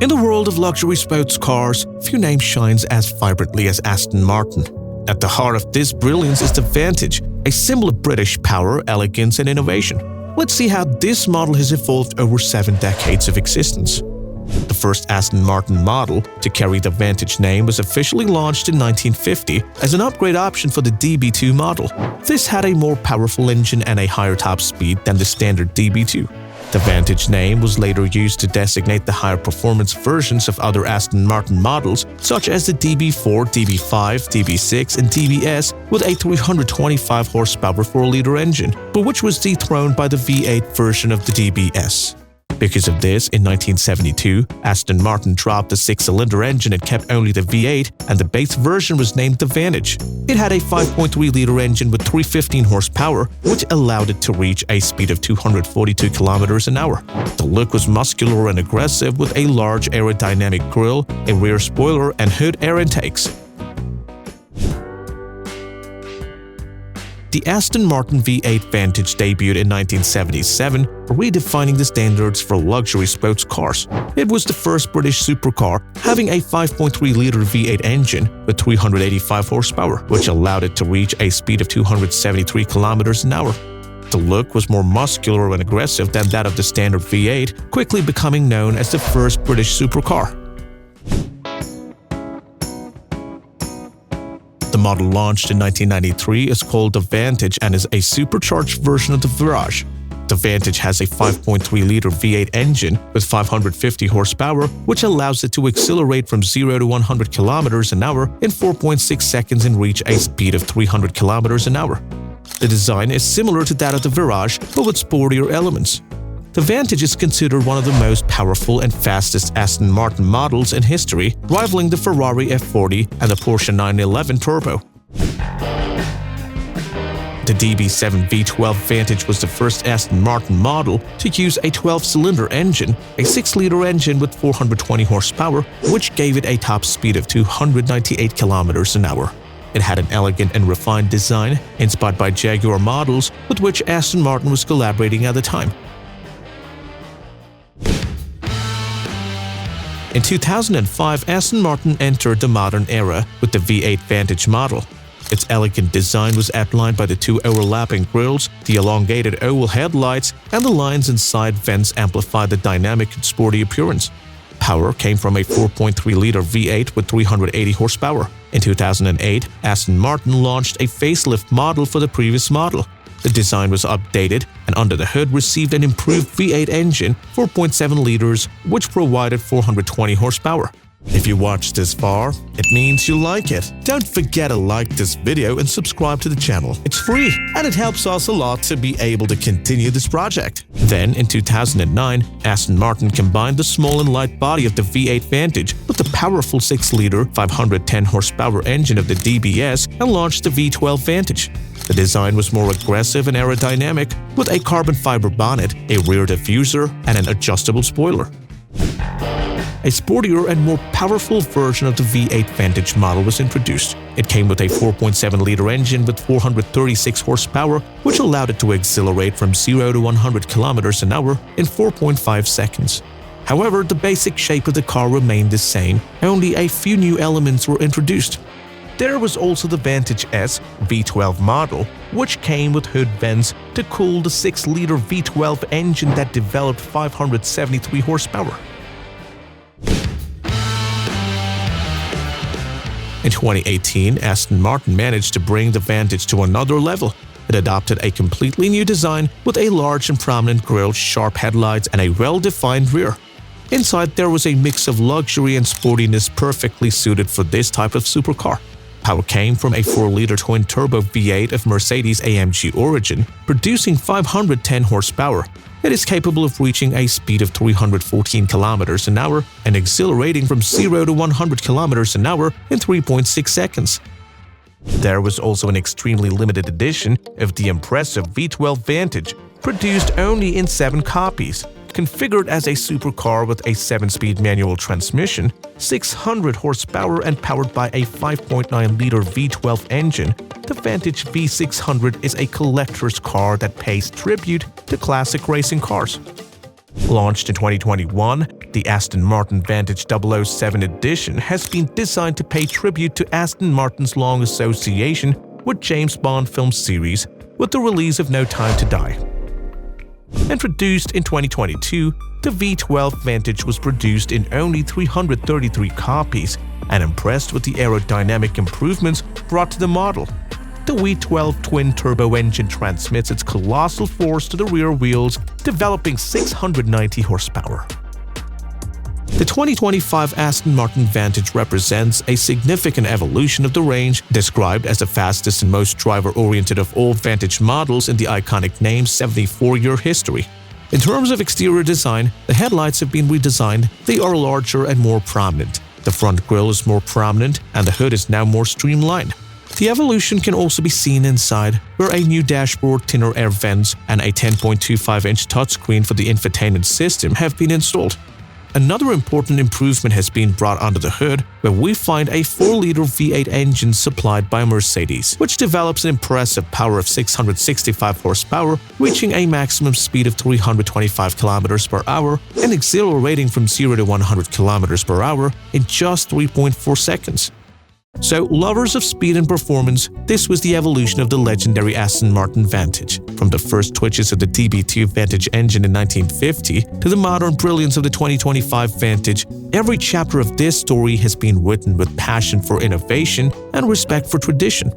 In the world of luxury sports cars, few names shines as vibrantly as Aston Martin. At the heart of this brilliance is the Vantage, a symbol of British power, elegance and innovation. Let's see how this model has evolved over 7 decades of existence. The first Aston Martin model to carry the Vantage name was officially launched in 1950 as an upgrade option for the DB2 model. This had a more powerful engine and a higher top speed than the standard DB2. The Vantage name was later used to designate the higher performance versions of other Aston Martin models, such as the DB4, DB5, DB6 and DBS with a 325 horsepower 4-liter engine, but which was dethroned by the V8 version of the DBS. Because of this, in 1972, Aston Martin dropped the 6-cylinder engine and kept only the V8, and the base version was named the Vantage. It had a 5.3-liter engine with 315 horsepower, which allowed it to reach a speed of 242 kilometers an hour. The look was muscular and aggressive with a large aerodynamic grille, a rear spoiler, and hood air intakes. The Aston Martin V8 Vantage debuted in 1977, redefining the standards for luxury sports cars. It was the first British supercar having a 5.3-liter V8 engine with 385 horsepower, which allowed it to reach a speed of 273 kilometers an hour. The look was more muscular and aggressive than that of the standard V8, quickly becoming known as the first British supercar. The model launched in 1993 is called the Vantage and is a supercharged version of the Virage. The Vantage has a 5.3-liter V8 engine with 550 horsepower, which allows it to accelerate from 0 to 100 kilometers an hour in 4.6 seconds and reach a speed of 300 kilometers an hour. The design is similar to that of the Virage, but with sportier elements. The Vantage is considered one of the most powerful and fastest Aston Martin models in history, rivaling the Ferrari F40 and the Porsche 911 Turbo. The DB7 V12 Vantage was the first Aston Martin model to use a 12-cylinder engine, a 6-liter engine with 420 horsepower, which gave it a top speed of 298 kilometers an hour. It had an elegant and refined design, inspired by Jaguar models with which Aston Martin was collaborating at the time. In 2005, Aston Martin entered the modern era with the V8 Vantage model. Its elegant design was outlined by the 2 overlapping grilles, the elongated oval headlights, and the lines and side vents amplified the dynamic and sporty appearance. Power came from a 4.3-liter V8 with 380 horsepower. In 2008, Aston Martin launched a facelift model for the previous model. The design was updated and under the hood received an improved V8 engine, 4.7 liters, which provided 420 horsepower. If you watched this far, it means you like it. Don't forget to like this video and subscribe to the channel. It's free and it helps us a lot to be able to continue this project. Then, in 2009, Aston Martin combined the small and light body of the V8 Vantage with the powerful 6-liter, 510 horsepower engine of the DBS and launched the V12 Vantage. The design was more aggressive and aerodynamic, with a carbon fiber bonnet, a rear diffuser, and an adjustable spoiler. A sportier and more powerful version of the V8 Vantage model was introduced. It came with a 4.7-liter engine with 436 horsepower, which allowed it to accelerate from 0 to 100 kilometers an hour in 4.5 seconds. However, the basic shape of the car remained the same, only a few new elements were introduced. There was also the Vantage S V12 model, which came with hood vents to cool the 6-liter V12 engine that developed 573 horsepower. In 2018, Aston Martin managed to bring the Vantage to another level. It adopted a completely new design with a large and prominent grille, sharp headlights, and a well-defined rear. Inside, there was a mix of luxury and sportiness perfectly suited for this type of supercar. Power came from a 4-liter twin-turbo V8 of Mercedes-AMG origin, producing 510 horsepower. It is capable of reaching a speed of 314 kilometers an hour and accelerating from 0 to 100 kilometers an hour in 3.6 seconds. There was also an extremely limited edition of the impressive V12 Vantage, produced only in 7 copies. Configured as a supercar with a 7-speed manual transmission, 600 horsepower and powered by a 5.9-liter V12 engine, the Vantage V600 is a collector's car that pays tribute to classic racing cars. Launched in 2021, The Aston Martin Vantage 007 edition has been designed to pay tribute to Aston Martin's long association with James Bond film series with the release of No Time to Die. Introduced in 2022, the V12 Vantage was produced in only 333 copies and impressed with the aerodynamic improvements brought to the model. The V12 twin-turbo engine transmits its colossal force to the rear wheels, developing 690 horsepower. The 2025 Aston Martin Vantage represents a significant evolution of the range, described as the fastest and most driver-oriented of all Vantage models in the iconic name's 74-year history. In terms of exterior design, the headlights have been redesigned. They are larger and more prominent. The front grille is more prominent, and the hood is now more streamlined. The evolution can also be seen inside, where a new dashboard, thinner air vents, and a 10.25-inch touchscreen for the infotainment system have been installed. Another important improvement has been brought under the hood, where we find a 4-liter V8 engine supplied by Mercedes, which develops an impressive power of 665 horsepower, reaching a maximum speed of 325 km per hour and accelerating from 0 to 100 km per hour in just 3.4 seconds. So, lovers of speed and performance, this was the evolution of the legendary Aston Martin Vantage. From the first twitches of the DB2 Vantage engine in 1950 to the modern brilliance of the 2025 Vantage, every chapter of this story has been written with passion for innovation and respect for tradition.